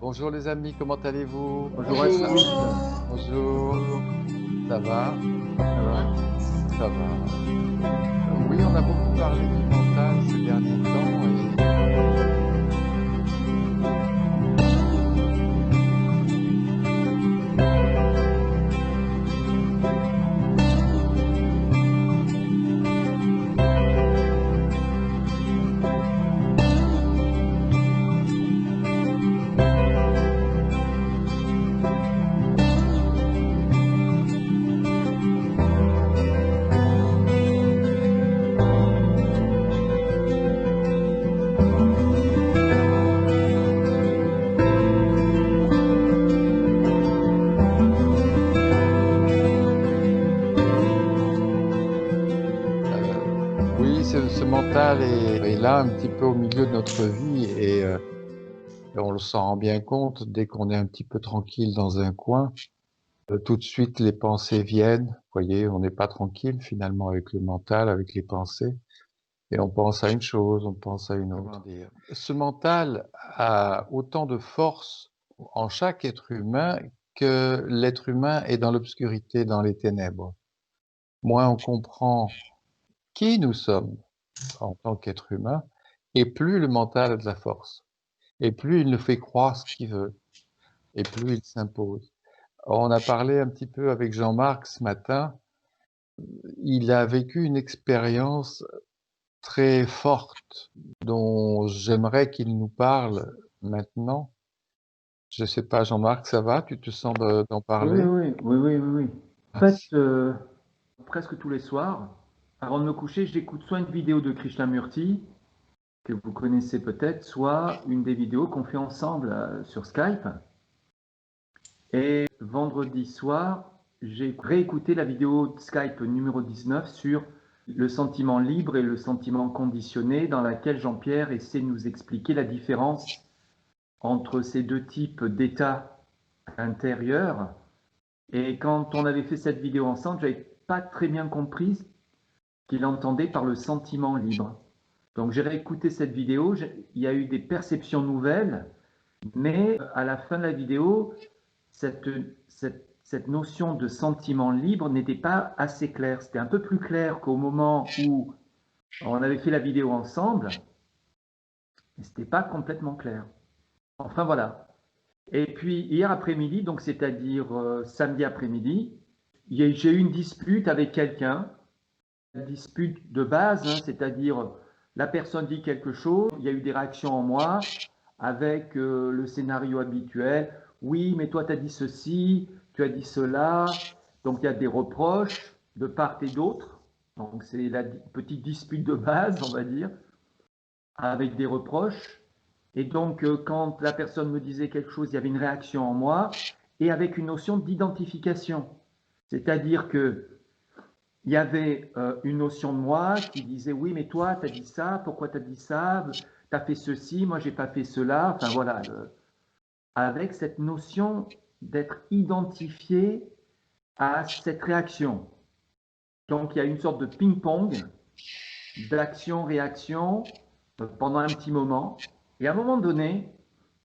Bonjour les amis, comment allez-vous? Bonjour Esther. Bonjour, ça va? Ça va? Ça va. Oui, on a beaucoup parlé du mental ces derniers temps oui, ce mental est là un petit peu au milieu de notre vie et on s'en rend bien compte dès qu'on est un petit peu tranquille dans un coin. Tout de suite, les pensées viennent. Vous voyez, on n'est pas tranquille finalement avec le mental, avec les pensées. Et on pense à une chose, on pense à une autre. Ce mental a autant de force en chaque être humain que l'être humain est dans l'obscurité, dans les ténèbres. Moins on comprend qui nous sommes en tant qu'être humain, et plus le mental a de la force, et plus il nous fait croire ce qu'il veut, et plus il s'impose. On a parlé un petit peu avec Jean-Marc ce matin. Il a vécu une expérience très forte dont j'aimerais qu'il nous parle maintenant. Je sais pas, Jean-Marc, ça va? Tu te sens d'en Oui, oui, parler? oui, oui, oui, oui, oui. En fait, Merci. presque tous les soirs, avant de me coucher, j'écoute soit une vidéo de Krishnamurti, que vous connaissez peut-être, soit une des vidéos qu'on fait ensemble sur Skype. Et vendredi soir, j'ai réécouté la vidéo Skype numéro 19 sur le sentiment libre et le sentiment conditionné, dans laquelle Jean-Pierre essaie de nous expliquer la différence entre ces deux types d'états intérieurs. Et quand on avait fait cette vidéo ensemble, j'avais pas très bien compris ce qu'il entendait par le sentiment libre. Donc j'ai réécouté cette vidéo, il y a eu des perceptions nouvelles, mais à la fin de la vidéo, cette, cette notion de sentiment libre n'était pas assez claire. C'était un peu plus clair qu'au moment où on avait fait la vidéo ensemble, mais c'était pas complètement clair. Enfin voilà. Et puis hier après-midi, donc c'est-à-dire samedi après-midi, j'ai eu une dispute avec quelqu'un, une dispute de base, hein, c'est-à-dire la personne dit quelque chose, il y a eu des réactions en moi avec le scénario habituel. Oui, mais toi tu as dit ceci, tu as dit cela. Donc il y a des reproches de part et d'autre. Donc c'est la petite dispute de base, on va dire, avec des reproches. Et donc, quand la personne me disait quelque chose, il y avait une réaction en moi et avec une notion d'identification. C'est-à-dire que il y avait une notion de moi qui disait oui, mais toi, tu as dit ça, pourquoi tu as dit ça, tu as fait ceci, moi, j'ai pas fait cela. Enfin voilà, avec cette notion d'être identifié à cette réaction. Donc, il y a une sorte de ping-pong d'action-réaction pendant un petit moment. Et à un moment donné,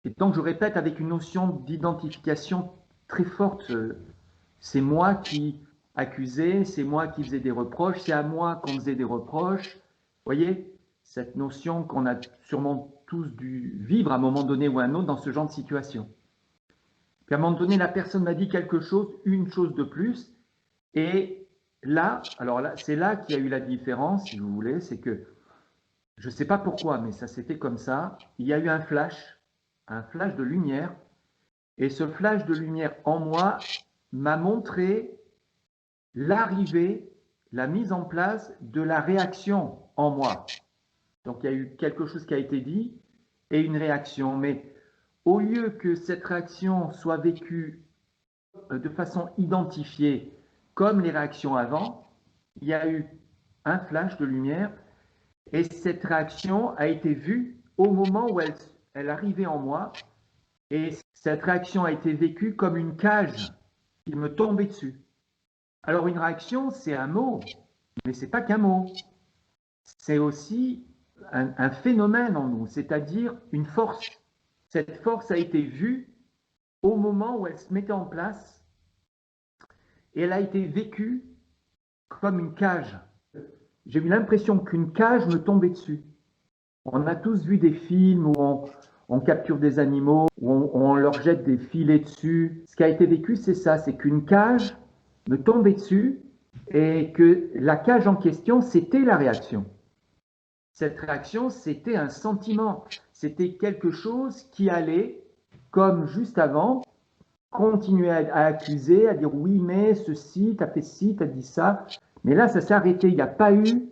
et donc je répète avec une notion d'identification très forte, c'est moi qui accusais, c'est moi qui faisais des reproches, c'est à moi qu'on faisait des reproches. Vous voyez, cette notion qu'on a sûrement tous dû vivre à un moment donné ou à un autre dans ce genre de situation. Puis à un moment donné, la personne m'a dit quelque chose, une chose de plus, et là, alors là, c'est là qu'il y a eu la différence, si vous voulez, c'est que je ne sais pas pourquoi, mais ça s'est fait comme ça. Il y a eu un flash de lumière, et ce flash de lumière en moi m'a montré l'arrivée, la mise en place de la réaction en moi. Donc il y a eu quelque chose qui a été dit et une réaction, mais au lieu que cette réaction soit vécue de façon identifiée comme les réactions avant, il y a eu un flash de lumière et cette réaction a été vue au moment où elle arrivait en moi. Et cette réaction a été vécue comme une cage qui me tombait dessus. Alors une réaction, c'est un mot, mais c'est pas qu'un mot. C'est aussi un phénomène en nous, c'est-à-dire une force. Cette force a été vue au moment où elle se mettait en place et elle a été vécue comme une cage. J'ai eu l'impression qu'une cage me tombait dessus. On a tous vu des films où on capture des animaux, où on leur jette des filets dessus. Ce qui a été vécu, c'est ça, c'est qu'une cage me tombait dessus et que la cage en question, c'était la réaction. Cette réaction, c'était un sentiment, c'était quelque chose qui allait, comme juste avant, continuer à accuser, à dire oui, mais ceci, t'as fait ci, t'as dit ça. Mais là, ça s'est arrêté. Il n'y a pas eu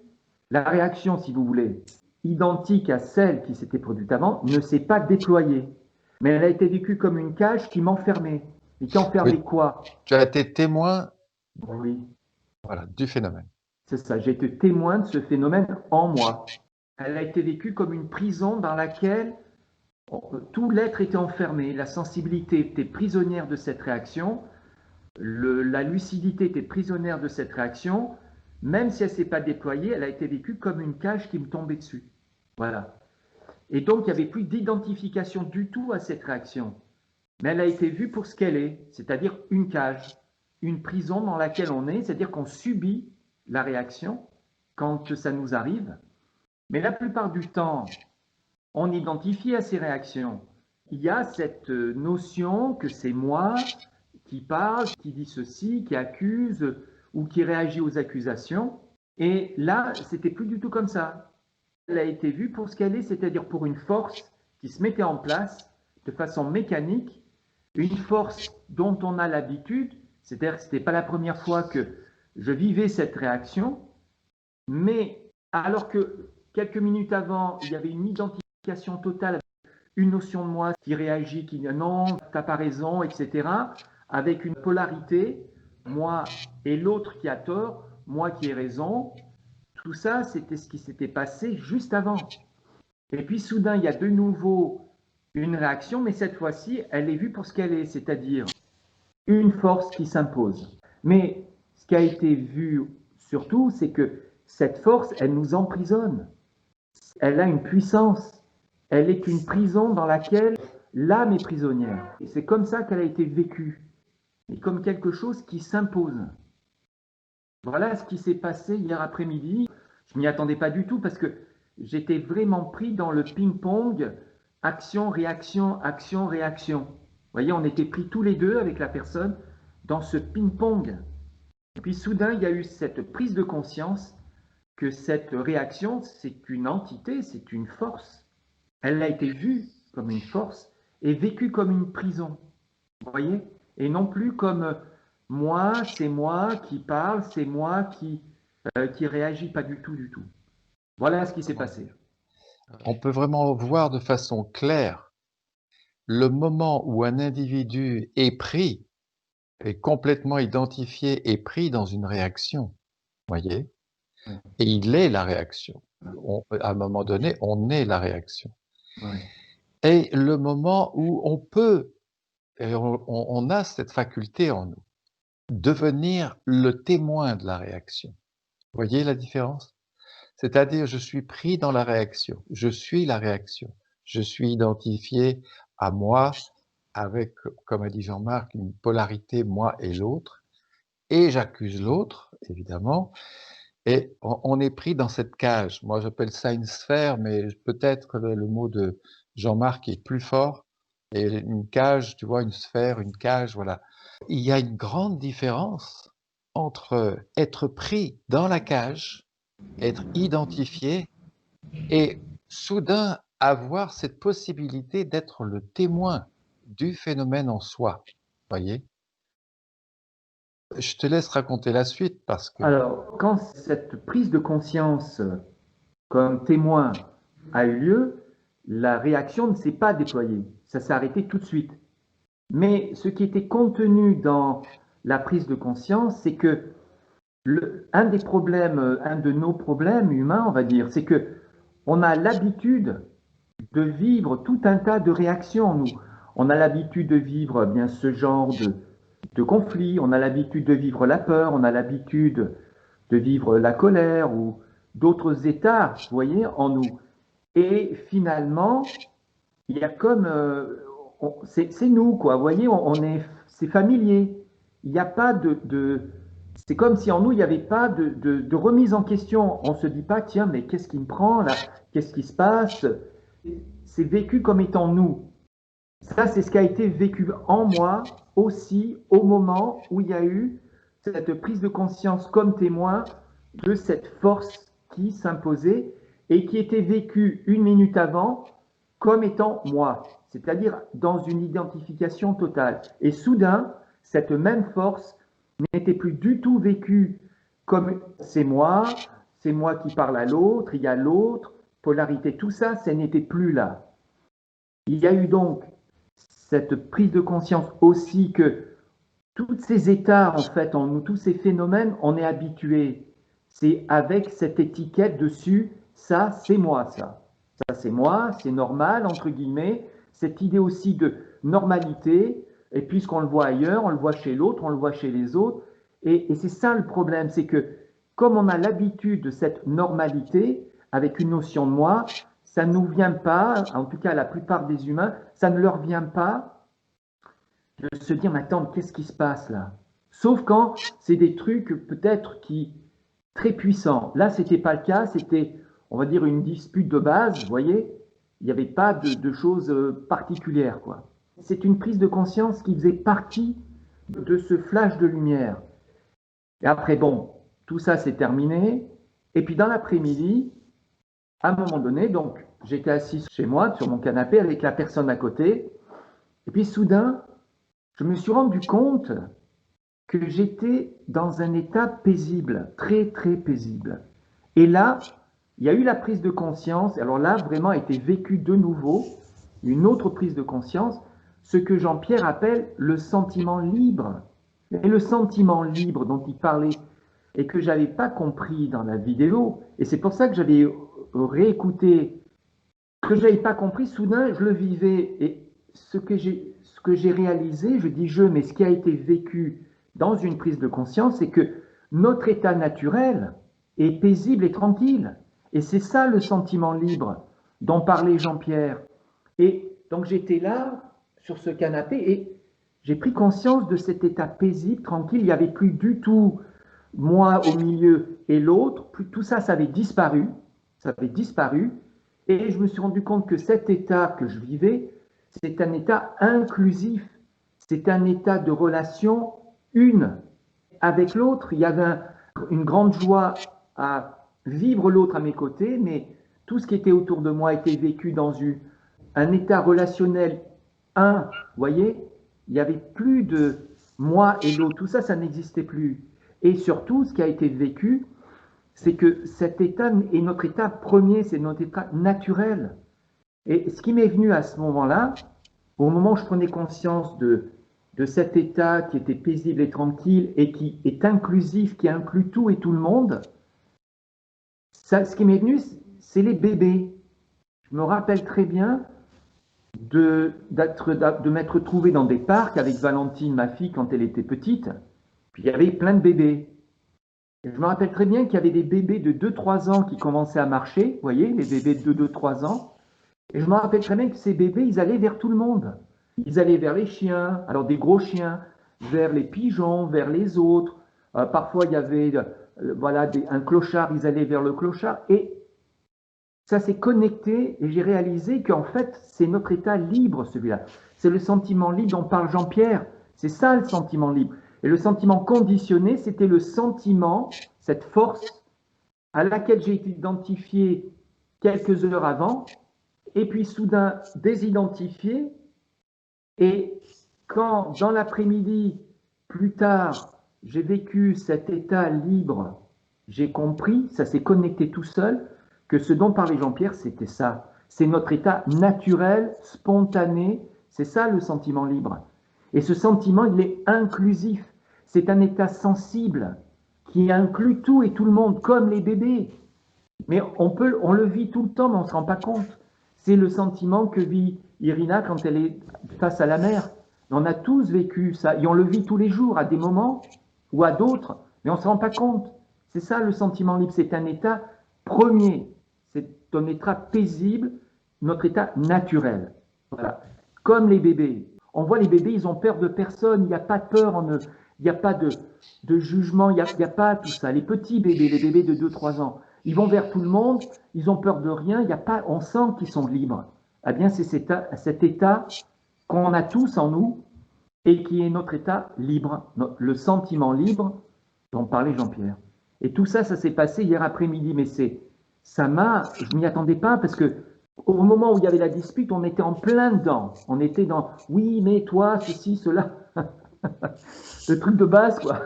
la réaction, si vous voulez, identique à celle qui s'était produite avant, ne s'est pas déployée. Mais elle a été vécue comme une cage qui m'enfermait. Et qui enfermait Oui. quoi? Tu as été témoin, Oui, voilà, du phénomène. c'est ça. J'ai été témoin de ce phénomène en moi. Elle a été vécue comme une prison dans laquelle tout l'être était enfermé. La sensibilité était prisonnière de cette réaction. La lucidité était prisonnière de cette réaction. Même si elle ne s'est pas déployée, elle a été vécue comme une cage qui me tombait dessus. Voilà. Et donc, il n'y avait plus d'identification du tout à cette réaction. Mais elle a été vue pour ce qu'elle est, c'est-à-dire une cage, une prison dans laquelle on est, c'est-à-dire qu'on subit la réaction quand ça nous arrive. Mais la plupart du temps, on identifie à ces réactions. Il y a cette notion que c'est moi qui parle, qui dit ceci, qui accuse ou qui réagit aux accusations. Et là, c'était plus du tout comme ça. Elle a été vue pour ce qu'elle est, c'est-à-dire pour une force qui se mettait en place de façon mécanique, une force dont on a l'habitude, c'est-à-dire que ce n'était pas la première fois que je vivais cette réaction, mais alors que quelques minutes avant, il y avait une identification totale, une notion de moi qui réagit, qui dit non, t'as pas raison, etc., avec une polarité, moi et l'autre qui a tort, moi qui ai raison, tout ça, c'était ce qui s'était passé juste avant. Et puis soudain, il y a de nouveau une réaction, mais cette fois-ci, elle est vue pour ce qu'elle est, c'est-à-dire une force qui s'impose. Mais ce qui a été vu surtout, c'est que cette force, elle nous emprisonne. Elle a une puissance. Elle est une prison dans laquelle l'âme est prisonnière. Et c'est comme ça qu'elle a été vécue. Et comme quelque chose qui s'impose. Voilà ce qui s'est passé hier après-midi. Je m'y attendais pas du tout parce que j'étais vraiment pris dans le ping-pong action, réaction, action, réaction. Vous voyez, on était pris tous les deux avec la personne dans ce ping-pong. Et puis soudain, il y a eu cette prise de conscience que cette réaction, c'est une entité, c'est une force. Elle a été vue comme une force et vécue comme une prison. Vous voyez? Et non plus comme moi, c'est moi qui parle, c'est moi qui réagit, pas du tout, du tout. Voilà ce qui s'est passé. On peut vraiment voir de façon claire le moment où un individu est pris, est complètement identifié et pris dans une réaction, voyez? Ouais, Et il est la réaction. À un moment donné, on est la réaction. ouais, Et le moment où on peut, et on a cette faculté en nous, devenir le témoin de la réaction. Voyez la différence? C'est-à-dire, je suis pris dans la réaction, je suis la réaction, je suis identifié à moi avec, comme a dit Jean-Marc, une polarité moi et l'autre, et j'accuse l'autre, évidemment, et on est pris dans cette cage. Moi, j'appelle ça une sphère, mais peut-être le mot de Jean-Marc est plus fort. Et une cage, tu vois, une sphère, une cage, voilà. Il y a une grande différence entre être pris dans la cage, être identifié et soudain avoir cette possibilité d'être le témoin du phénomène en soi. Voyez? Je te laisse raconter la suite parce que Alors, quand cette prise de conscience comme témoin a eu lieu, la réaction ne s'est pas déployée. Ça s'est arrêté tout de suite. Mais ce qui était contenu dans la prise de conscience, c'est que un des problèmes, un de nos problèmes humains, on va dire, c'est que on a l'habitude de vivre tout un tas de réactions en nous. On a l'habitude de vivre bien ce genre de conflit, on a l'habitude de vivre la peur, on a l'habitude de vivre la colère ou d'autres états, vous voyez, en nous. Et finalement, il y a comme, c'est nous, quoi. Vous voyez, c'est familier. Il n'y a pas c'est comme si en nous, il n'y avait pas de remise en question. On ne se dit pas, tiens, mais qu'est-ce qui me prend là? Qu'est-ce qui se passe? C'est vécu comme étant nous. Ça, c'est ce qui a été vécu en moi aussi au moment où il y a eu cette prise de conscience comme témoin de cette force qui s'imposait et qui était vécue une minute avant comme étant moi, c'est-à-dire dans une identification totale. Et soudain, cette même force n'était plus du tout vécue comme c'est moi qui parle à l'autre, il y a l'autre, polarité, tout ça, ça n'était plus là. Il y a eu donc cette prise de conscience aussi que tous ces états, en fait, en nous, tous ces phénomènes, on est habitué. C'est avec cette étiquette dessus, ça, c'est moi, ça. Ça, c'est moi, c'est normal, entre guillemets. Cette idée aussi de normalité, et puisqu'on le voit ailleurs, on le voit chez l'autre, on le voit chez les autres. Et c'est ça le problème, c'est que comme on a l'habitude de cette normalité, avec une notion de moi, ça ne nous vient pas, en tout cas la plupart des humains, ça ne leur vient pas de se dire, mais attends, qu'est-ce qui se passe là? Sauf quand c'est des trucs peut-être qui très puissants. Là, c'était pas le cas, c'était, on va dire, une dispute de base, vous voyez? Il n'y avait pas de choses particulières, quoi. C'est une prise de conscience qui faisait partie de ce flash de lumière. Et après, bon, tout ça c'est terminé. Et puis dans l'après-midi, à un moment donné, donc j'étais assis chez moi, sur mon canapé, avec la personne à côté. Et puis soudain, je me suis rendu compte que j'étais dans un état paisible, très très paisible. Et là, il y a eu la prise de conscience, alors là, vraiment a été vécu de nouveau, une autre prise de conscience, ce que Jean-Pierre appelle le sentiment libre. Et le sentiment libre dont il parlait et que je n'avais pas compris dans la vidéo, et c'est pour ça que j'avais réécouté, que je n'avais pas compris, soudain je le vivais, et ce que j'ai réalisé, je dis je, mais ce qui a été vécu dans une prise de conscience, c'est que notre état naturel est paisible et tranquille. Et c'est ça le sentiment libre dont parlait Jean-Pierre. Et donc j'étais là, sur ce canapé, et j'ai pris conscience de cet état paisible, tranquille. Il n'y avait plus du tout moi au milieu et l'autre. Tout ça, ça avait disparu. Ça avait disparu. Et je me suis rendu compte que cet état que je vivais, c'est un état inclusif. C'est un état de relation une avec l'autre. Il y avait une grande joie à vivre l'autre à mes côtés, mais tout ce qui était autour de moi était vécu dans un état relationnel un. Vous voyez, il n'y avait plus de moi et l'autre. Tout ça, ça n'existait plus. Et surtout, ce qui a été vécu, c'est que cet état est notre état premier, c'est notre état naturel. Et ce qui m'est venu à ce moment-là, au moment où je prenais conscience de cet état qui était paisible et tranquille et qui est inclusif, qui inclut tout et tout le monde, ce qui m'est venu, c'est les bébés. Je me rappelle très bien de m'être trouvé dans des parcs avec Valentine, ma fille, quand elle était petite. Puis il y avait plein de bébés. Et je me rappelle très bien qu'il y avait des bébés de 2-3 ans qui commençaient à marcher, vous voyez, les bébés de 2-3 ans. Et je me rappelle très bien que ces bébés, ils allaient vers tout le monde. Ils allaient vers les chiens, alors des gros chiens, vers les pigeons, vers les autres. Parfois, il y avait voilà, un clochard, ils allaient vers le clochard. Et ça s'est connecté et j'ai réalisé qu'en fait, c'est notre état libre, celui-là. C'est le sentiment libre dont parle Jean-Pierre. C'est ça le sentiment libre. Et le sentiment conditionné, c'était le sentiment, cette force à laquelle j'ai été identifié quelques heures avant, et puis soudain désidentifié. Et quand, dans l'après-midi, plus tard, j'ai vécu cet état libre, j'ai compris, ça s'est connecté tout seul, que ce dont parlait Jean-Pierre, c'était ça. C'est notre état naturel, spontané, c'est ça le sentiment libre. Et ce sentiment, il est inclusif. C'est un état sensible qui inclut tout et tout le monde, comme les bébés. Mais on le vit tout le temps, mais on ne se rend pas compte. C'est le sentiment que vit Irina quand elle est face à la mer. On a tous vécu ça, et on le vit tous les jours, à des moments ou à d'autres, mais on ne se rend pas compte. C'est ça le sentiment libre, c'est un état premier, c'est un état paisible, notre état naturel. Voilà. Comme les bébés. On voit les bébés, ils ont peur de personne, il n'y a pas de peur en eux, il n'y a pas de jugement, il n'y a pas tout ça. Les petits bébés, les bébés de 2, 3 ans, ils vont vers tout le monde, ils ont peur de rien, il y a pas, on sent qu'ils sont libres. Eh bien, c'est cet état qu'on a tous en nous et qui est notre état libre, le sentiment libre dont parlait Jean-Pierre. Et tout ça, ça s'est passé hier après-midi, mais je m'y attendais pas parce que au moment où il y avait la dispute, on était en plein dedans. On était dans, oui, mais toi, ceci, cela. Le truc de base, quoi.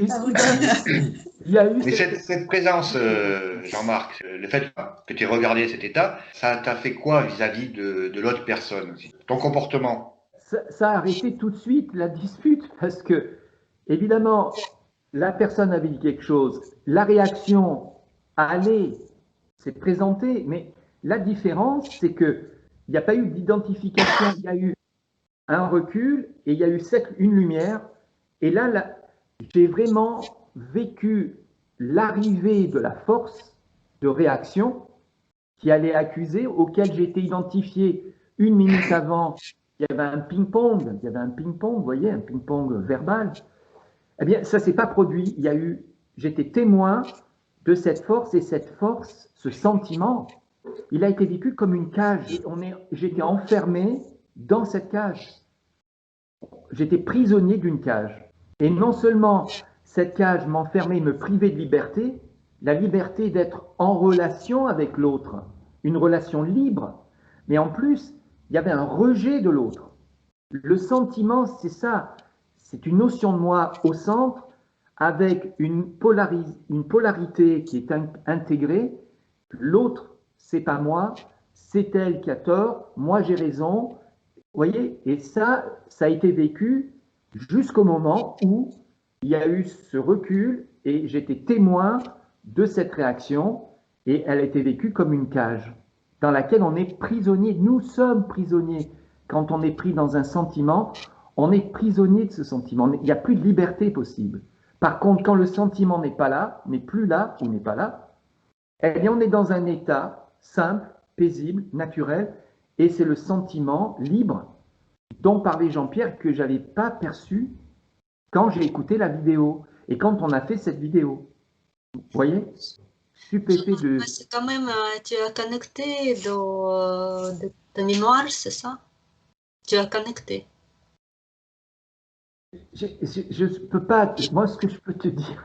Et soudain, il y a eu Mais cette présence, Jean-Marc, le fait que tu aies regardé cet état, ça t'a fait quoi vis-à-vis de l'autre personne, ton comportement? ça a arrêté tout de suite la dispute parce que, évidemment, la personne avait dit quelque chose, la réaction allait s'est présentée, mais la différence, c'est qu'il n'y a pas eu d'identification, il y a eu un recul et il y a eu une lumière. Et là, j'ai vraiment vécu l'arrivée de la force de réaction qui allait accuser, auquel j'ai été identifié 1 minute avant. Il y avait un ping-pong, vous voyez, un ping-pong verbal. Eh bien, ça ne s'est pas produit. J'étais témoin de cette force et cette force, ce sentiment, il a été vécu comme une cage. J'étais enfermé dans cette cage. J'étais prisonnier d'une cage. Et non seulement cette cage m'enfermait, me privait de liberté, la liberté d'être en relation avec l'autre, une relation libre, mais en plus, il y avait un rejet de l'autre. Le sentiment, c'est ça, c'est une notion de moi au centre avec une polarité qui est intégrée. L'autre, c'est pas moi, c'est elle qui a tort, moi j'ai raison. Vous voyez, et ça a été vécu jusqu'au moment où il y a eu ce recul et j'étais témoin de cette réaction et elle a été vécue comme une cage dans laquelle on est prisonnier. Nous sommes prisonniers. Quand on est pris dans un sentiment, on est prisonnier de ce sentiment. Il n'y a plus de liberté possible. Par contre, quand le sentiment n'est pas là, n'est plus là ou n'est pas là, eh bien, on est dans un état simple, paisible, naturel, et c'est le sentiment libre dont parlait Jean-Pierre que je n'avais pas perçu quand j'ai écouté la vidéo et quand on a fait cette vidéo. Vous voyez? Stupéfait de... C'est quand même, tu as connecté de ta mémoire, c'est ça? Tu as connecté. Je ne peux pas... Moi, ce que je peux te dire,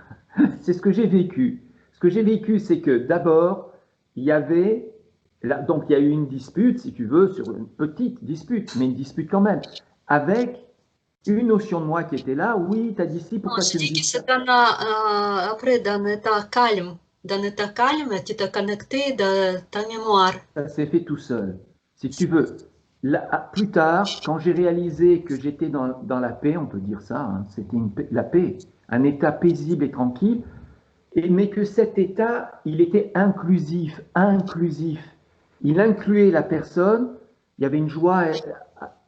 c'est ce que j'ai vécu. Ce que j'ai vécu, c'est que d'abord, il y avait... Donc, il y a eu une dispute, si tu veux, sur une petite dispute, mais une dispute quand même, avec une notion de moi qui était là. Oui, tu as dit si, pourquoi tu me dis ça? Après, dans l'état calme, tu t'es connecté de ta mémoire. Ça s'est fait tout seul. Si tu veux, là, plus tard, quand j'ai réalisé que j'étais dans la paix, on peut dire ça, hein, c'était la paix, un état paisible et tranquille, mais que cet état, il était inclusif. Il incluait la personne, il y avait une joie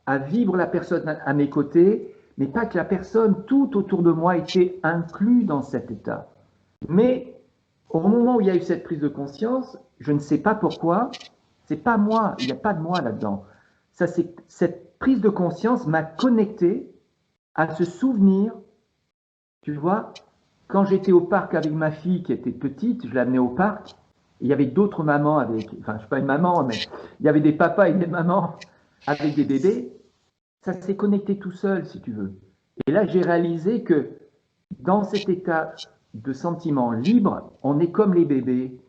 à vivre la personne à mes côtés, mais pas que la personne, tout autour de moi était inclus dans cet état. Mais au moment où il y a eu cette prise de conscience, je ne sais pas pourquoi, c'est pas moi, il n'y a pas de moi là-dedans. Cette prise de conscience m'a connecté à ce souvenir, tu vois, quand j'étais au parc avec ma fille qui était petite, je l'amenais au parc, et il y avait d'autres mamans avec, enfin, je ne suis pas une maman, mais il y avait des papas et des mamans avec des bébés. Ça s'est connecté tout seul, si tu veux. Et là, j'ai réalisé que dans cet état de sentiment libre, on est comme les bébés.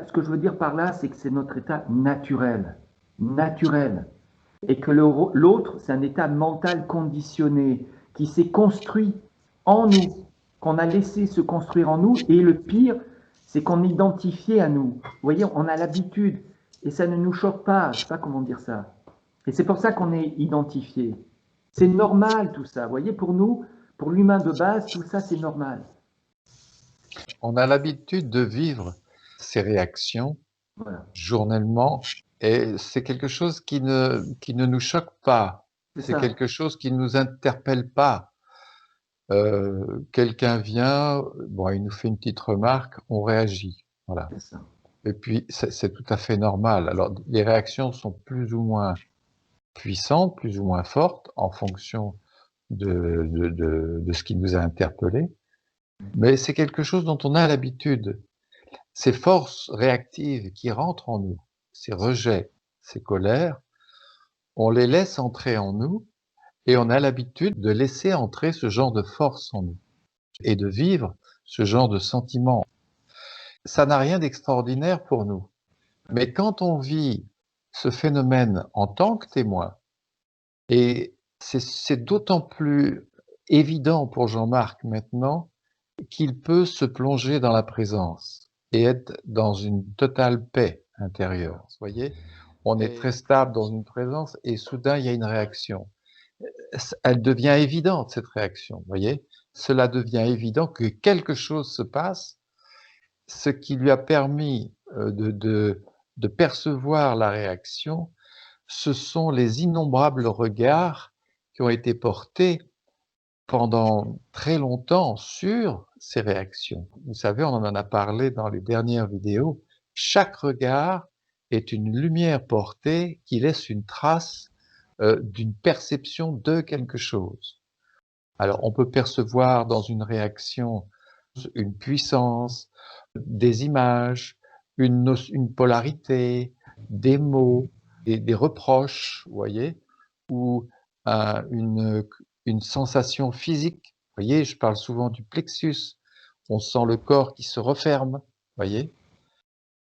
Ce que je veux dire par là, c'est que c'est notre état naturel. Naturel. Et que l'autre, c'est un état mental conditionné qui s'est construit en nous, qu'on a laissé se construire en nous. Et le pire, c'est qu'on est identifié à nous. Vous voyez, on a l'habitude. Et ça ne nous choque pas. Je ne sais pas comment dire ça. Et c'est pour ça qu'on est identifié. C'est normal tout ça. Vous voyez, pour nous, pour l'humain de base, tout ça, c'est normal. On a l'habitude de vivre ces réactions journellement et c'est quelque chose qui ne nous choque pas. C'est quelque chose qui ne nous interpelle pas. Quelqu'un vient, bon, il nous fait une petite remarque, on réagit. Voilà. Et puis, c'est tout à fait normal. Alors, les réactions sont plus ou moins puissantes, plus ou moins fortes, en fonction de ce qui nous a interpellés. Mais c'est quelque chose dont on a l'habitude. Ces forces réactives qui rentrent en nous, ces rejets, ces colères, on les laisse entrer en nous et on a l'habitude de laisser entrer ce genre de force en nous et de vivre ce genre de sentiments. Ça n'a rien d'extraordinaire pour nous. Mais quand on vit ce phénomène en tant que témoin, et c'est d'autant plus évident pour Jean-Marc maintenant qu'il peut se plonger dans la présence et être dans une totale paix intérieure. Vous voyez, on est très stable dans une présence et soudain il y a une réaction. Elle devient évidente, cette réaction. Vous voyez, cela devient évident que quelque chose se passe, ce qui lui a permis de percevoir la réaction. Ce sont les innombrables regards qui ont été portés pendant très longtemps sur ces réactions. Vous savez, on en a parlé dans les dernières vidéos. Chaque regard est une lumière portée qui laisse une trace d'une perception de quelque chose. Alors, on peut percevoir dans une réaction une puissance, des images, une polarité, des mots, des reproches, vous voyez, ou une sensation physique. Vous voyez, je parle souvent du plexus. On sent le corps qui se referme, vous voyez.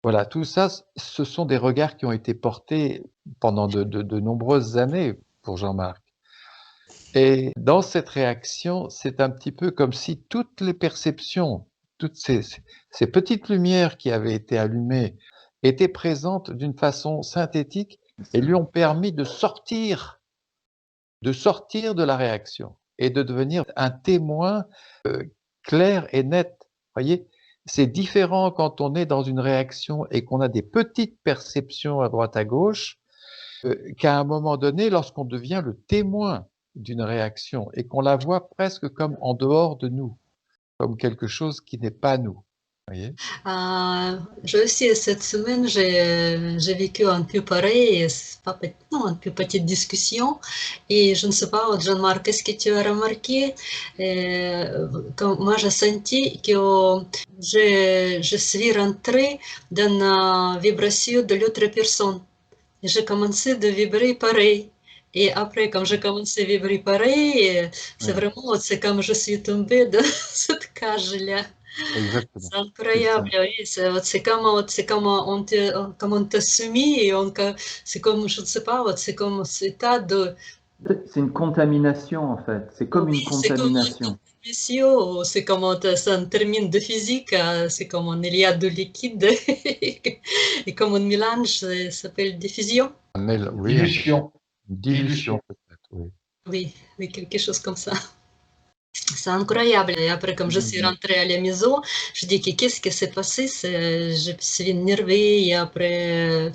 Voilà, tout ça, ce sont des regards qui ont été portés pendant de nombreuses années pour Jean-Marc. Et dans cette réaction, c'est un petit peu comme si toutes les perceptions, toutes ces petites lumières qui avaient été allumées étaient présentes d'une façon synthétique et lui ont permis de sortir de la réaction et de devenir un témoin clair et net. Voyez, c'est différent quand on est dans une réaction et qu'on a des petites perceptions à droite à gauche, qu'à un moment donné, lorsqu'on devient le témoin d'une réaction et qu'on la voit presque comme en dehors de nous, comme quelque chose qui n'est pas nous. Voyez. Je aussi, cette semaine, j'ai vécu un peu pareil, non, un peu petite discussion. Et je ne sais pas, Jean-Marc, qu'est-ce que tu as remarqué? Quand moi, j'ai senti que je suis rentrée dans la vibration de l'autre personne. Et j'ai commencé de vibrer pareil. Et après, quand j'ai commencé à vibrer pareil, c'est vraiment, c'est comme je suis tombée dans cette cage-là. Exactement. C'est incroyable, oui. C'est comme on t'a soumis et c'est comme, je ne sais pas, c'est comme cet état de. C'est une contamination en fait. C'est comme une contamination. C'est comme ça termine de physique, c'est comme il y a de liquide et comme un mélange, ça s'appelle diffusion. Oui, Dilution. Dilution peut-être, oui. Oui, oui, quelque chose comme ça. C'est incroyable. Et après, comme je suis rentrée à la maison, je dis que qu'est-ce qui s'est passé? Je suis énervée et après,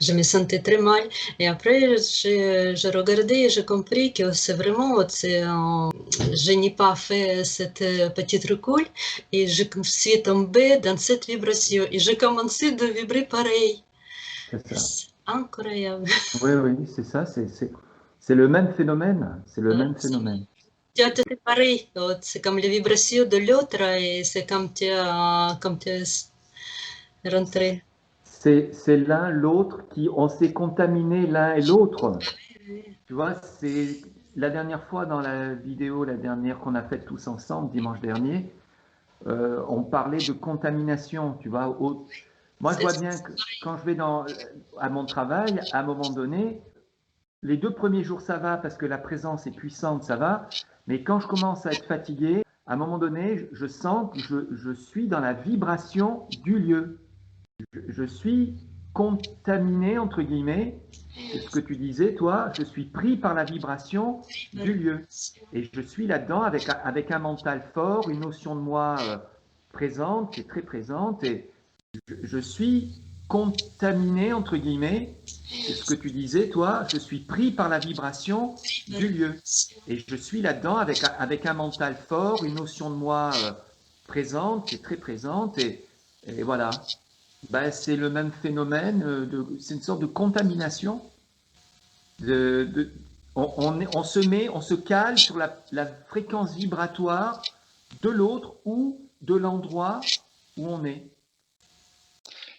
je me sentais très mal. Et après, j'ai regardé et j'ai compris que c'est vraiment, je n'ai pas fait cette petite recul et je suis tombée dans cette vibration et j'ai commencé de vibrer pareil. C'est ça. C'est incroyable. Oui, oui, c'est ça. C'est le même phénomène. C'est le même phénomène. Tu as été pareil, c'est comme les vibrations de l'autre et c'est comme tu es rentré. C'est l'un, l'autre, on s'est contaminés l'un et l'autre. Tu vois, c'est la dernière fois dans la vidéo, la dernière qu'on a faite tous ensemble, dimanche dernier, on parlait de contamination, tu vois. Moi, je vois bien que quand je vais à mon travail, à un moment donné, les 2 premiers jours, ça va parce que la présence est puissante, ça va. Mais quand je commence à être fatigué, à un moment donné, je sens que je suis dans la vibration du lieu. Je suis contaminé, entre guillemets. C'est ce que tu disais, toi. Je suis pris par la vibration du lieu. Et je suis là-dedans avec un mental fort, une notion de moi présente, qui est très présente. Et je suis contaminé, entre guillemets, c'est ce que tu disais, toi, je suis pris par la vibration du lieu. Et je suis là-dedans avec un mental fort, une notion de moi présente, qui est très présente, et voilà. Ben, c'est le même phénomène, c'est une sorte de contamination. On se met, on se cale sur la fréquence vibratoire de l'autre ou de l'endroit où on est.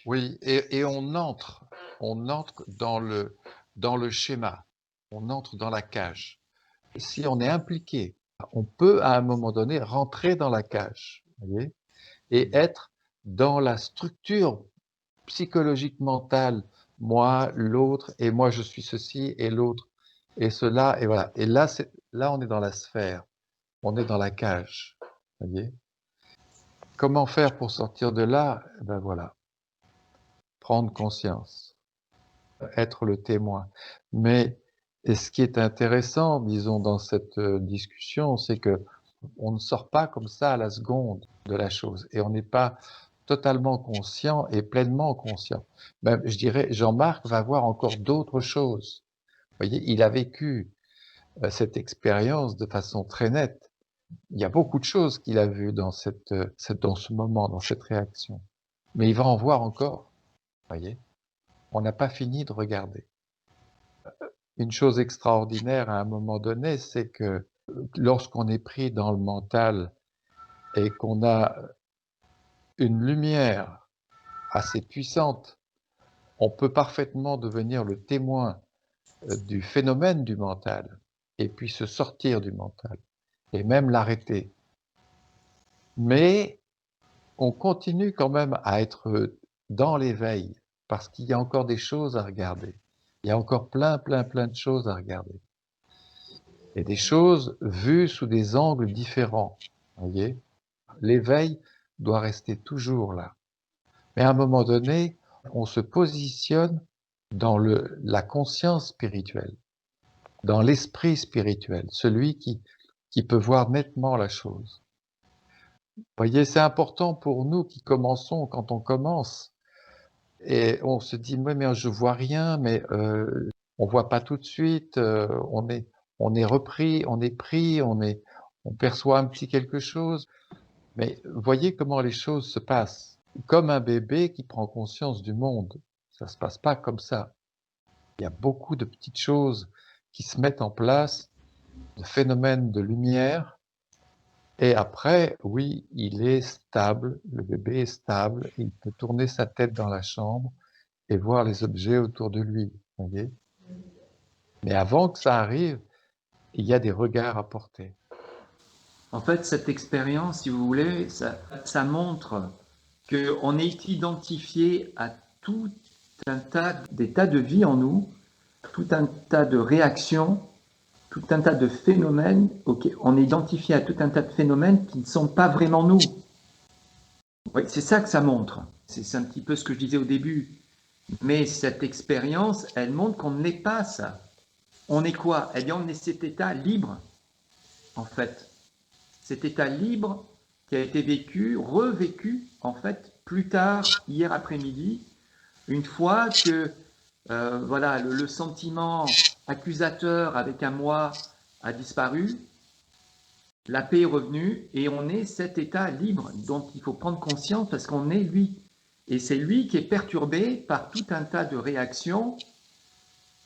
Oui, et on entre dans le schéma, on entre dans la cage. Si on est impliqué, on peut à un moment donné rentrer dans la cage, vous voyez, et être dans la structure psychologique mentale, moi, l'autre, et moi je suis ceci, et l'autre, et cela, et voilà. Et là, là, on est dans la sphère, on est dans la cage, vous voyez. Comment faire pour sortir de là? Ben voilà, prendre conscience, être le témoin. Mais et ce qui est intéressant, disons, dans cette discussion, c'est que on ne sort pas comme ça à la seconde de la chose et on n'est pas totalement conscient et pleinement conscient. Même, je dirais, Jean-Marc va voir encore d'autres choses. Vous voyez, il a vécu cette expérience de façon très nette. Il y a beaucoup de choses qu'il a vues dans dans ce moment, dans cette réaction. Mais il va en voir encore. Vous voyez, on n'a pas fini de regarder. Une chose extraordinaire à un moment donné, c'est que lorsqu'on est pris dans le mental et qu'on a une lumière assez puissante, on peut parfaitement devenir le témoin du phénomène du mental et puis se sortir du mental et même l'arrêter. Mais on continue quand même à être dans l'éveil parce qu'il y a encore des choses à regarder. Il y a encore plein de choses à regarder. Et des choses vues sous des angles différents. Vous voyez, l'éveil doit rester toujours là. Mais à un moment donné, on se positionne dans la conscience spirituelle, dans l'esprit spirituel, celui qui peut voir nettement la chose. Vous voyez, c'est important pour nous qui commençons, quand on commence, et on se dit, mais je vois rien, mais on voit pas tout de suite, on est repris, on est pris, on perçoit un petit quelque chose. Mais voyez comment les choses se passent. Comme un bébé qui prend conscience du monde. Ça se passe pas comme ça. Il y a beaucoup de petites choses qui se mettent en place, de phénomènes de lumière. Et après, oui, il est stable, le bébé est stable, il peut tourner sa tête dans la chambre et voir les objets autour de lui, voyez. Mais avant que ça arrive, il y a des regards à porter. En fait, cette expérience, si vous voulez, ça montre qu'on est identifié à tout un des tas de vie en nous, tout un tas de réactions, tout un tas de phénomènes. On est identifié à tout un tas de phénomènes qui ne sont pas vraiment nous. Oui, c'est ça que ça montre. C'est un petit peu ce que je disais au début. Mais cette expérience, elle montre qu'on ne l'est pas ça. On est quoi? Eh bien, on est cet état libre, en fait. Cet état libre qui a été vécu, revécu, en fait, plus tard, hier après-midi, une fois que voilà, le sentiment accusateur avec un moi a disparu, la paix est revenue et on est cet état libre dont il faut prendre conscience parce qu'on est lui. Et c'est lui qui est perturbé par tout un tas de réactions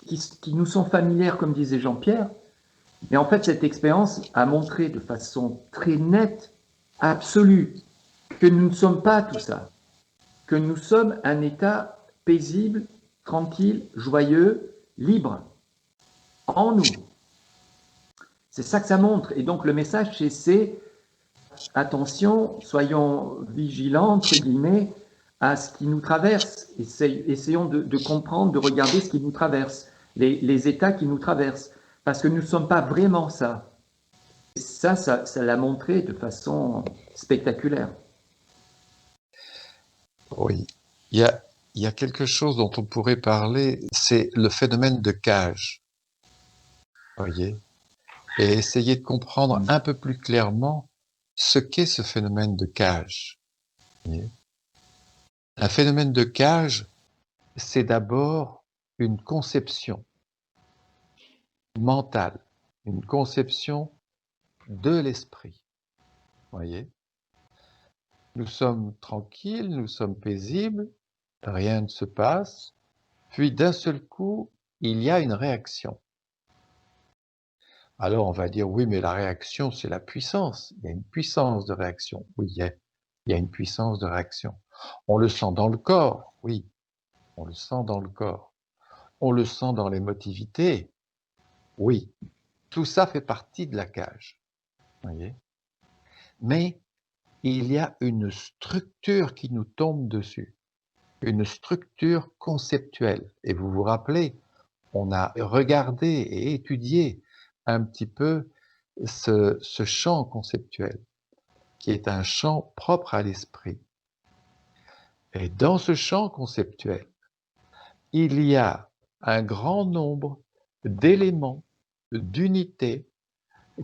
qui nous sont familières, comme disait Jean-Pierre. Mais en fait, cette expérience a montré de façon très nette, absolue, que nous ne sommes pas tout ça, que nous sommes un état paisible, tranquille, joyeux, libre, en nous. C'est ça que ça montre. Et donc le message, c'est attention, soyons vigilants, entre guillemets, à ce qui nous traverse. Essayons de comprendre, de regarder ce qui nous traverse, les états qui nous traversent. Parce que nous ne sommes pas vraiment ça. Ça l'a montré de façon spectaculaire. Oui. Il y a quelque chose dont on pourrait parler, c'est le phénomène de cage. Vous voyez? Et essayer de comprendre un peu plus clairement ce qu'est ce phénomène de cage. Vous voyez? Un phénomène de cage, c'est d'abord une conception mentale, une conception de l'esprit. Vous voyez? Nous sommes tranquilles, nous sommes paisibles, rien ne se passe, puis d'un seul coup, il y a une réaction. Alors on va dire, oui, mais la réaction, c'est la puissance. Il y a une puissance de réaction. Oui, il y a une puissance de réaction. On le sent dans le corps, oui, on le sent dans le corps. On le sent dans l'émotivité, oui. Tout ça fait partie de la cage, voyez. Mais il y a une structure qui nous tombe dessus, une structure conceptuelle. Et vous vous rappelez, on a regardé et étudié un petit peu ce champ conceptuel, qui est un champ propre à l'esprit. Et dans ce champ conceptuel, il y a un grand nombre d'éléments, d'unités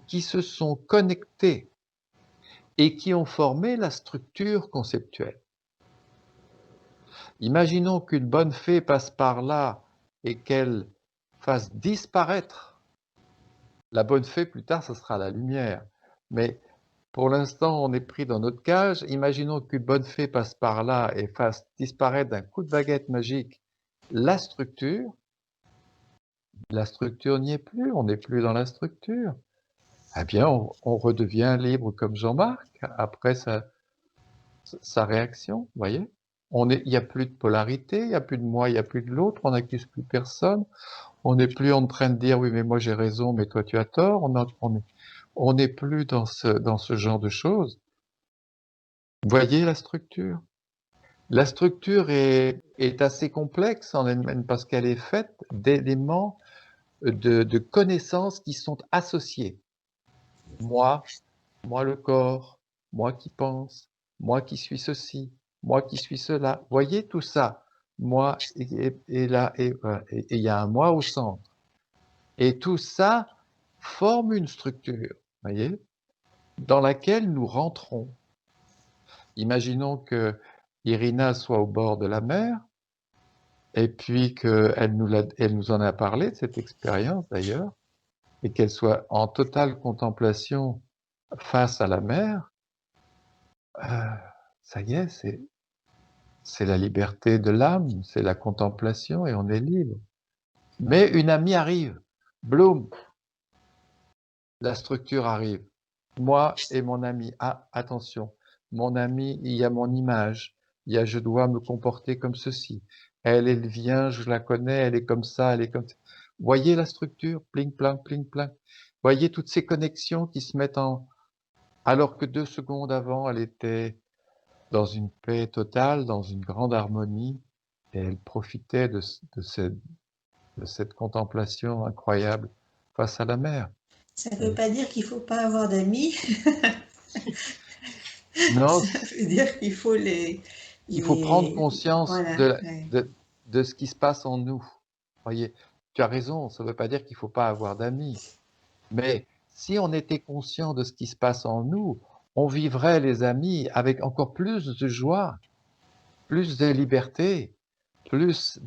qui se sont connectés et qui ont formé la structure conceptuelle. Imaginons qu'une bonne fée passe par là et qu'elle fasse disparaître. La bonne fée, plus tard, ce sera la lumière. Mais pour l'instant, on est pris dans notre cage. Imaginons qu'une bonne fée passe par là et fasse disparaître d'un coup de baguette magique la structure. La structure n'y est plus, on n'est plus dans la structure. Eh bien, on redevient libre comme Jean-Marc après sa réaction, vous voyez. Il n'y a plus de polarité, il n'y a plus de moi, il n'y a plus de l'autre, on n'accuse plus personne, on n'est plus en train de dire oui mais moi j'ai raison mais toi tu as tort, on n'est plus dans ce genre de choses. Vous voyez la structure? La structure est assez complexe en elle-même parce qu'elle est faite d'éléments de connaissances qui sont associés. Moi le corps, moi qui pense, moi qui suis ceci, moi qui suis cela. Voyez tout ça, moi et là, et il y a un moi au centre. Et tout ça forme une structure, voyez, dans laquelle nous rentrons. Imaginons que Irina soit au bord de la mer, et puis qu'elle nous en a parlé de cette expérience d'ailleurs, et qu'elle soit en totale contemplation face à la mer. Ça y est, c'est la liberté de l'âme, c'est la contemplation et on est libre. Mais une amie arrive, bloum, la structure arrive. Moi et mon ami, ah, attention, mon ami, il y a mon image, il y a je dois me comporter comme ceci. Elle vient, je la connais, elle est comme ça, elle est comme ça. Voyez la structure, pling, plang, pling, plang. Voyez toutes ces connexions qui se mettent en... Alors que 2 secondes avant, elle était dans une paix totale, dans une grande harmonie, et elle profitait de cette contemplation incroyable face à la mer. Ça ne veut pas dire qu'il ne faut pas avoir d'amis. Non, Ça veut dire qu'il faut il faut prendre conscience voilà, de ce qui se passe en nous. Voyez, tu as raison, ça ne veut pas dire qu'il ne faut pas avoir d'amis. Mais si on était conscient de ce qui se passe en nous, on vivrait les amis avec encore plus de joie, plus de liberté, plus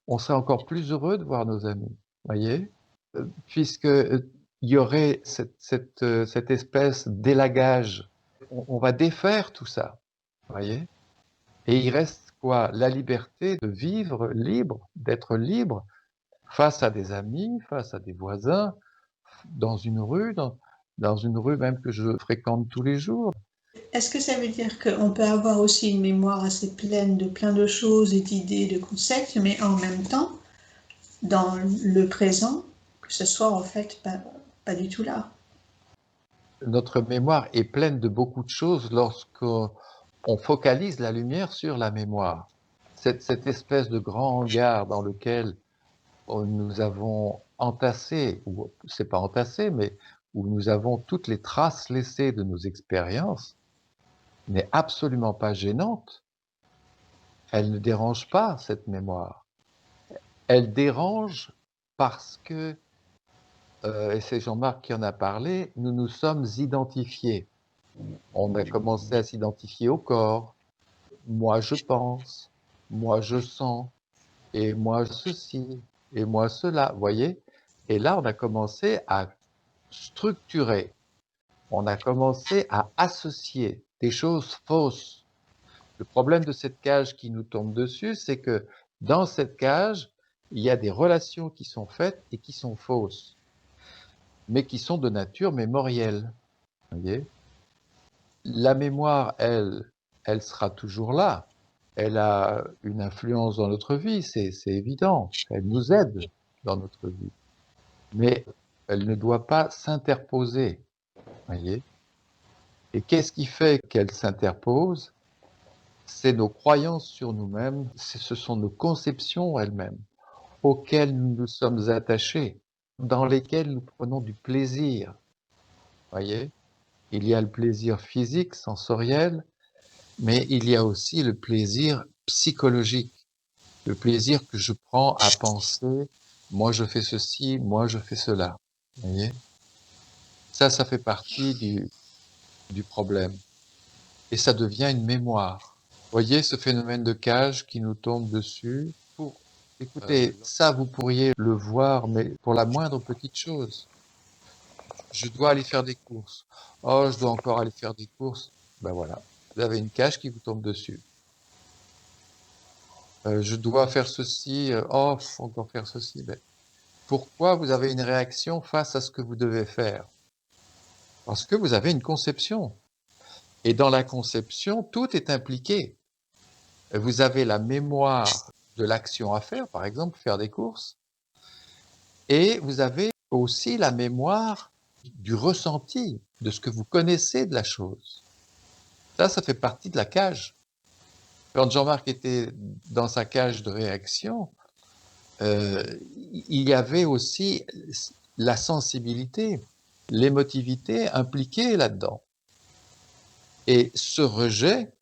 on serait encore plus heureux de voir nos amis, voyez, puisque il y aurait cette espèce d'élagage. On va défaire tout ça, voyez, et il reste quoi? La liberté de vivre libre, d'être libre face à des amis, face à des voisins, dans une rue, dans une rue même que je fréquente tous les jours. Est-ce que ça veut dire qu'on peut avoir aussi une mémoire assez pleine de plein de choses et d'idées, de concepts, mais en même temps, dans le présent, que ce soit en fait pas du tout là? Notre mémoire est pleine de beaucoup de choses lorsqu'on focalise la lumière sur la mémoire. Cette espèce de grand hangar dans lequel nous avons entassé, ou c'est pas entassé, mais où nous avons toutes les traces laissées de nos expériences, n'est absolument pas gênante. Elle ne dérange pas cette mémoire. Elle dérange parce que, et c'est Jean-Marc qui en a parlé, nous nous sommes identifiés. On a commencé à s'identifier au corps. Moi je pense, moi je sens, et moi ceci, et moi cela, vous voyez? Et là, on a commencé à structurer, on a commencé à associer des choses fausses Le problème de cette cage qui nous tombe dessus, c'est que dans cette cage, il y a des relations qui sont faites et qui sont fausses, mais qui sont de nature mémorielle. Voyez? La mémoire, elle sera toujours là. Elle a une influence dans notre vie, c'est évident. Elle nous aide dans notre vie. Mais elle ne doit pas s'interposer. Voyez? Et qu'est-ce qui fait qu'elle s'interpose? C'est nos croyances sur nous-mêmes, ce sont nos conceptions elles-mêmes, auxquelles nous nous sommes attachés, dans lesquelles nous prenons du plaisir. Voyez? Il y a le plaisir physique, sensoriel, mais il y a aussi le plaisir psychologique, le plaisir que je prends à penser, moi je fais ceci, moi je fais cela. Voyez? Ça fait partie du problème. Et ça devient une mémoire. Voyez ce phénomène de cage qui nous tombe dessus. Écoutez, ça vous pourriez le voir, mais pour la moindre petite chose. Je dois aller faire des courses. Oh, je dois encore aller faire des courses. Ben voilà, vous avez une cage qui vous tombe dessus. Je dois faire ceci. Oh, faut encore faire ceci. Ben, pourquoi vous avez une réaction face à ce que vous devez faire? Parce que vous avez une conception. Et dans la conception, tout est impliqué. Vous avez la mémoire de l'action à faire, par exemple, faire des courses. Et vous avez aussi la mémoire du ressenti, de ce que vous connaissez de la chose. Ça fait partie de la cage. Quand Jean-Marc était dans sa cage de réaction, il y avait aussi la sensibilité, l'émotivité impliquée là-dedans. Et ce rejet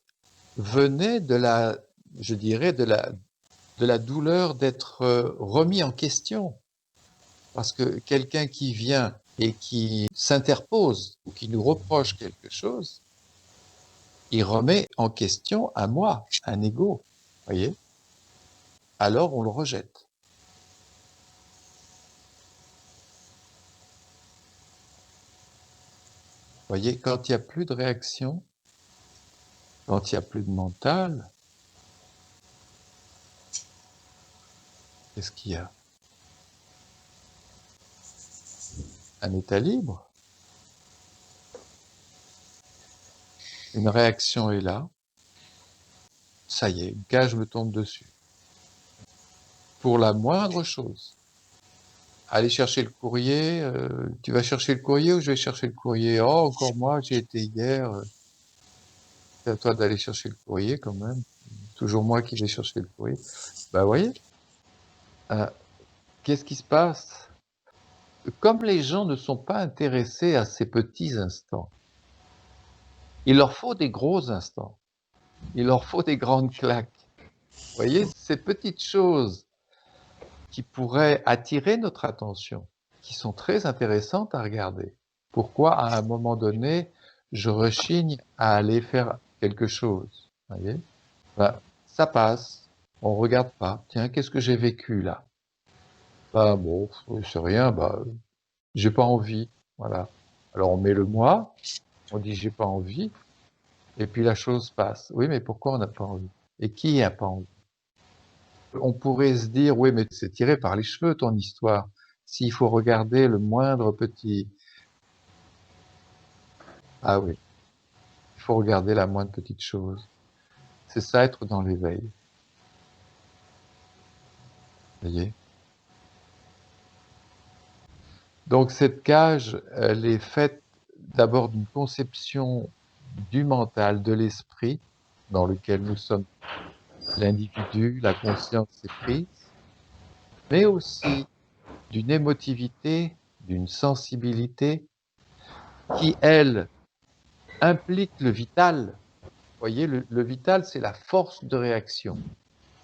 venait de la, je dirais, de la douleur d'être remis en question. Parce que quelqu'un qui vient et qui s'interpose ou qui nous reproche quelque chose, il remet en question un moi, un ego, voyez? Alors on le rejette. Voyez, quand il n'y a plus de réaction, quand il n'y a plus de mental, qu'est-ce qu'il y a? Un état libre. Une réaction est là. Ça y est, une cage me tombe dessus. Pour la moindre chose. Aller chercher le courrier, tu vas chercher le courrier ou je vais chercher le courrier? Oh, encore moi, j'y étais hier. C'est à toi d'aller chercher le courrier quand même. Toujours moi qui vais chercher le courrier. Ben, voyez, qu'est-ce qui se passe? Comme les gens ne sont pas intéressés à ces petits instants, il leur faut des gros instants. Il leur faut des grandes claques. Vous voyez, ces petites choses qui pourraient attirer notre attention, qui sont très intéressantes à regarder. Pourquoi, à un moment donné, je rechigne à aller faire quelque chose? Vous voyez? Ben, ça passe. On regarde pas. Tiens, qu'est-ce que j'ai vécu là? Ben bon, c'est rien. Ben, j'ai pas envie. Voilà. Alors on met le moi. On dit j'ai pas envie. Et puis la chose passe. Oui, mais pourquoi on n'a pas envie? Et qui n'a pas envie? On pourrait se dire, oui, mais c'est tiré par les cheveux ton histoire. S'il faut regarder le moindre petit... Ah oui, il faut regarder la moindre petite chose. C'est ça, être dans l'éveil. Voyez? Donc cette cage, elle est faite d'abord d'une conception du mental, de l'esprit, dans lequel nous sommes l'individu, la conscience est prise, mais aussi d'une émotivité, d'une sensibilité qui, elle, implique le vital. Vous voyez, le vital, c'est la force de réaction.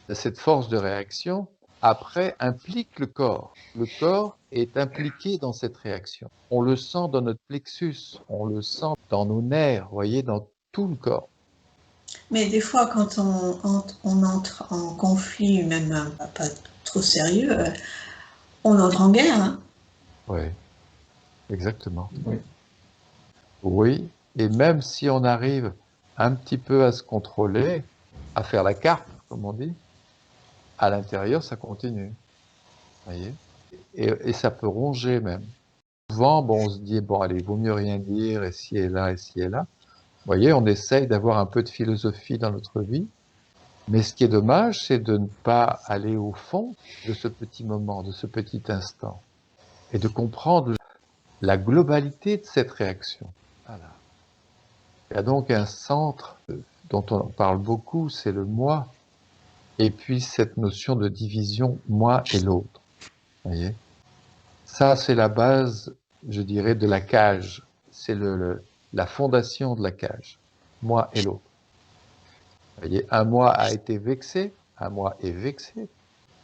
Cette force de réaction, après, implique le corps. Le corps est impliqué dans cette réaction. On le sent dans notre plexus, on le sent dans nos nerfs, vous voyez, dans tout le corps. Mais des fois, quand on entre en conflit, même pas trop sérieux, on entre en guerre. Hein. Oui, exactement. Oui, et même si on arrive un petit peu à se contrôler, à faire la carpe, comme on dit, à l'intérieur, ça continue. Voyez, et ça peut ronger même. Souvent, bon, on se dit, bon, allez, il vaut mieux rien dire, et ci et là, et ci et là. Vous voyez, on essaye d'avoir un peu de philosophie dans notre vie, mais ce qui est dommage, c'est de ne pas aller au fond de ce petit moment, de ce petit instant, et de comprendre la globalité de cette réaction. Voilà. Il y a donc un centre dont on parle beaucoup, c'est le moi, et puis cette notion de division moi et l'autre. Voyez, ça c'est la base, je dirais, de la cage. C'est la fondation de la cage. Moi et l'autre. Voyez, un moi a été vexé, un moi est vexé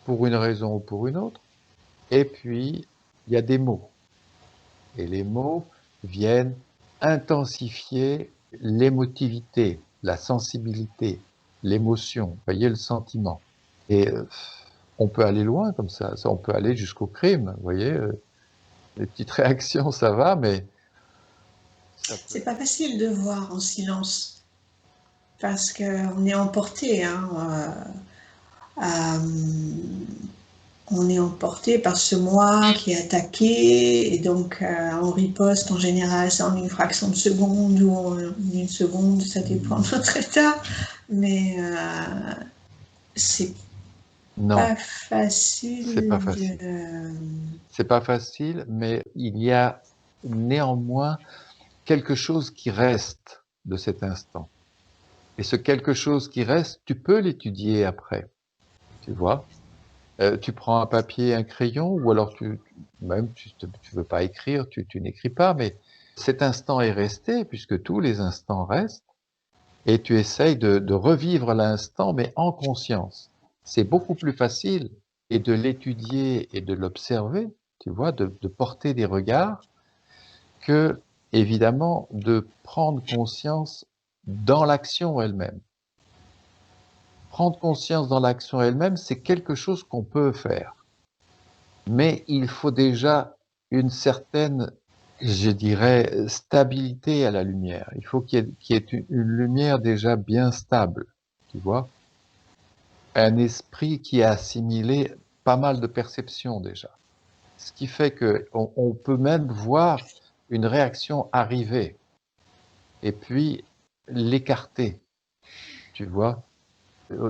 pour une raison ou pour une autre. Et puis il y a des mots, et les mots viennent intensifier l'émotivité, la sensibilité, l'émotion. Voyez, le sentiment. Et on peut aller loin comme ça. On peut aller jusqu'au crime. Vous voyez, les petites réactions, ça va, mais ça peut... C'est pas facile de voir en silence parce qu'on est emporté. On est emporté par ce moi qui est attaqué et donc on riposte en général c'est en une fraction de seconde ou en une seconde, ça dépend de notre état, mais c'est pas facile. C'est pas facile. C'est pas facile, mais il y a néanmoins quelque chose qui reste de cet instant. Et ce quelque chose qui reste, tu peux l'étudier après. Tu vois, tu prends un papier, un crayon, ou alors tu veux pas écrire, tu n'écris pas, mais cet instant est resté, puisque tous les instants restent, et tu essayes de revivre l'instant, mais en conscience. C'est beaucoup plus facile, et de l'étudier et de l'observer, tu vois, de porter des regards, que, évidemment, de prendre conscience dans l'action elle-même. Prendre conscience dans l'action elle-même, c'est quelque chose qu'on peut faire. Mais il faut déjà une certaine, je dirais, stabilité à la lumière. Il faut qu'il y ait une lumière déjà bien stable, tu vois. Un esprit qui a assimilé pas mal de perceptions déjà. Ce qui fait qu'on peut même voir une réaction arriver et puis l'écarter, tu vois.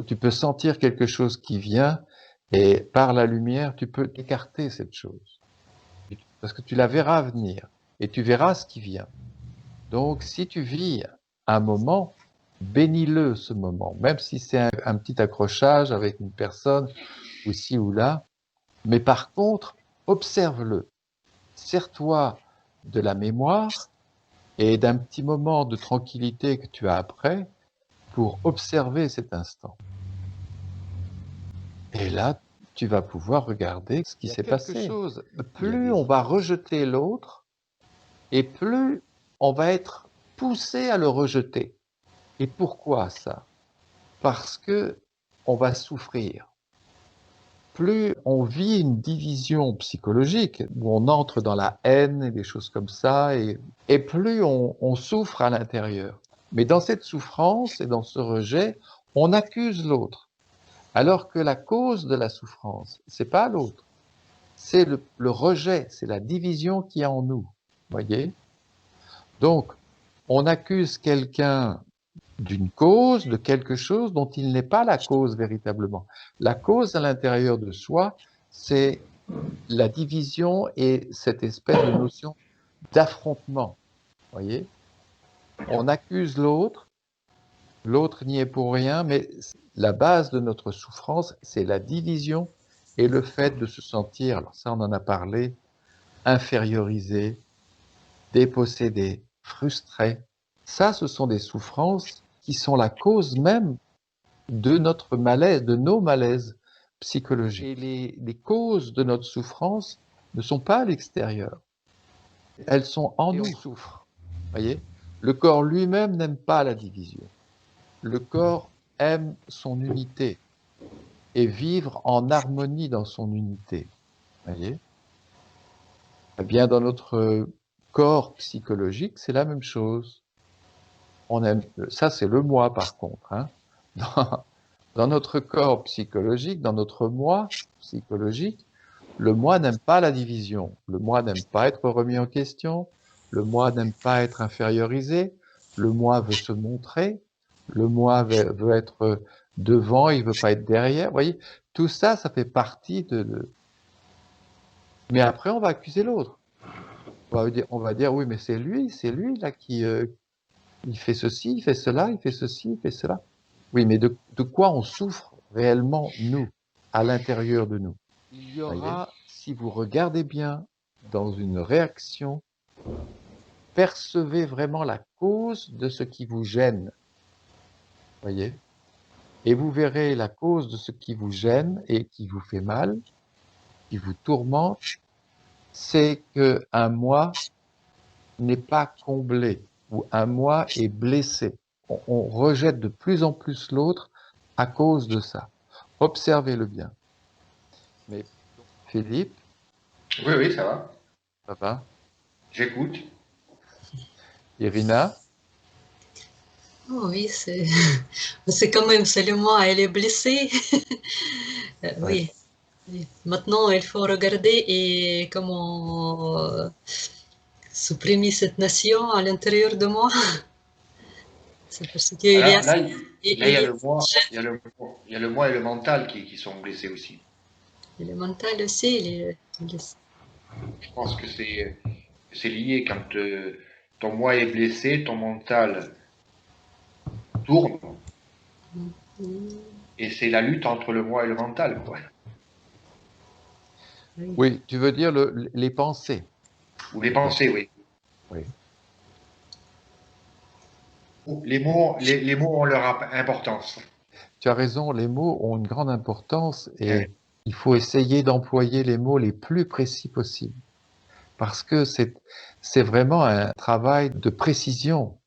Tu peux sentir quelque chose qui vient et par la lumière, tu peux écarter cette chose. Parce que tu la verras venir et tu verras ce qui vient. Donc, si tu vis un moment, bénis-le ce moment, même si c'est un petit accrochage avec une personne ou ci ou là. Mais par contre, observe-le. Sers-toi de la mémoire et d'un petit moment de tranquillité que tu as après pour observer cet instant. Et là, tu vas pouvoir regarder ce qui s'est passé. Plus on va rejeter l'autre, et plus on va être poussé à le rejeter. Et pourquoi ça? Parce que on va souffrir. Plus on vit une division psychologique, où on entre dans la haine et des choses comme ça, et plus on souffre à l'intérieur. Mais dans cette souffrance et dans ce rejet, on accuse l'autre. Alors que la cause de la souffrance, c'est pas l'autre. C'est le rejet, c'est la division qu'il y a en nous. Voyez? Donc, on accuse quelqu'un d'une cause, de quelque chose dont il n'est pas la cause véritablement. La cause à l'intérieur de soi, c'est la division et cette espèce de notion d'affrontement. Voyez? On accuse l'autre, l'autre n'y est pour rien, mais la base de notre souffrance, c'est la division et le fait de se sentir, alors ça on en a parlé, infériorisé, dépossédé, frustré. Ça, ce sont des souffrances qui sont la cause même de notre malaise, de nos malaises psychologiques. Et les causes de notre souffrance ne sont pas à l'extérieur. Elles sont en nous. Voyez? Le corps lui-même n'aime pas la division. Le corps aime son unité et vivre en harmonie dans son unité. Voyez? Eh bien, dans notre corps psychologique, c'est la même chose. On aime, ça c'est le moi par contre, hein. dans, dans notre corps psychologique, dans notre moi psychologique, le moi n'aime pas la division. Le moi n'aime pas être remis en question. Le moi n'aime pas être infériorisé. Le moi veut se montrer. Le moi veut être devant, il veut pas être derrière. Vous voyez, tout ça, ça fait partie de... Mais après, on va accuser l'autre. On va dire, oui, mais c'est lui là qui il fait ceci, il fait cela, il fait ceci, il fait cela. Oui, mais de quoi on souffre réellement, nous, à l'intérieur de nous? Il y aura, si vous regardez bien, dans une réaction, percevez vraiment la cause de ce qui vous gêne. Voyez? Et vous verrez la cause de ce qui vous gêne et qui vous fait mal, qui vous tourmente, c'est que un moi n'est pas comblé ou un moi est blessé. On rejette de plus en plus l'autre à cause de ça. Observez-le bien. Mais Philippe, Oui, oui, ça va. ça va? J'écoute. Irina? Oh oui, c'est c'est quand même, c'est le moi, elle est blessée. Oui. Oui. Maintenant, il faut regarder et comment supprimer cette nation à l'intérieur de moi. C'est parce qu'il y a... Là, il y a il le moi, il y a le moi et le mental qui sont blessés aussi. y a le mental aussi, Je pense que c'est lié. Quand ton moi est blessé, ton mental tourne. Et c'est la lutte entre le moi et le mental, quoi. Oui, tu veux dire les pensées. Ou les pensées, oui. Oui. Les mots ont leur importance. Tu as raison, les mots ont une grande importance et Ouais. il faut essayer d'employer les mots les plus précis possibles. Parce que c'est vraiment un travail de précision,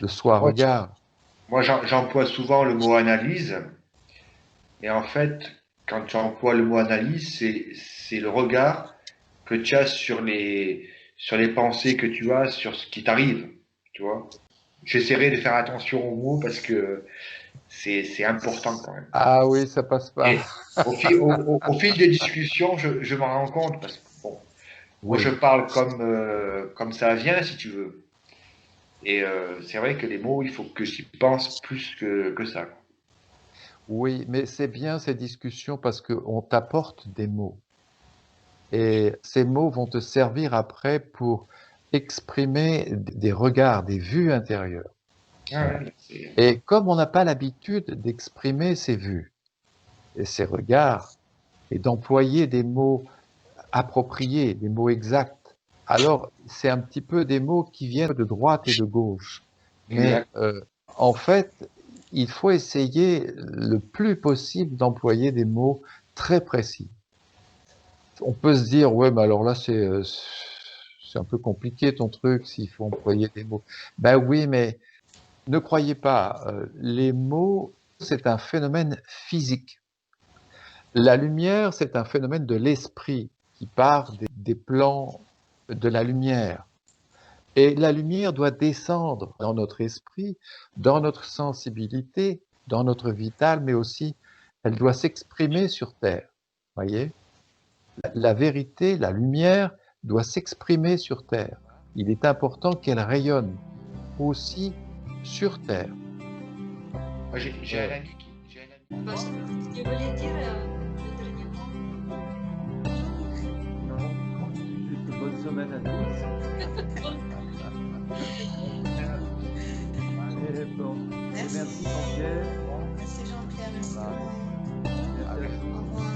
de soi-regard. Moi, j'emploie souvent le mot analyse. Et en fait, quand j'emploie le mot analyse, c'est le regard que tu as sur les pensées que tu as, sur ce qui t'arrive. Tu vois? J'essaierai de faire attention aux mots parce que c'est important quand même. Ah oui, ça passe pas. Et au fil des discussions, je m'en rends compte parce que bon, moi Oui, je parle comme ça vient si tu veux. Et c'est vrai que les mots, il faut que j'y pense plus que ça. oui, mais c'est bien ces discussions parce qu'on t'apporte des mots. Et ces mots vont te servir après pour exprimer des regards, des vues intérieures. Ah ouais, c'est- Et comme on n'a pas l'habitude d'exprimer ces vues et ces regards et d'employer des mots appropriés, des mots exacts, alors c'est un petit peu des mots qui viennent de droite et de gauche. Mais exact. en fait, il faut essayer le plus possible d'employer des mots très précis. On peut se dire, ouais, mais alors là, c'est un peu compliqué ton truc, s'il faut employer des mots. Ben oui, mais ne croyez pas, les mots, c'est un phénomène physique. La lumière, c'est un phénomène de l'esprit qui part des plans de la lumière. Et la lumière doit descendre dans notre esprit, dans notre sensibilité, dans notre vital, mais aussi, elle doit s'exprimer sur Terre. Voyez? La vérité, la lumière doit s'exprimer sur Terre. Il est important qu'elle rayonne aussi sur Terre. Moi, j'ai un ami j'ai un ami. Parce que tu voulais dire le dernier mot. Non, juste bonne semaine à tous. Allez, bon. Merci. Merci Jean-Pierre. Merci Jean-Pierre. Merci. Voilà. Merci à tous. Au revoir.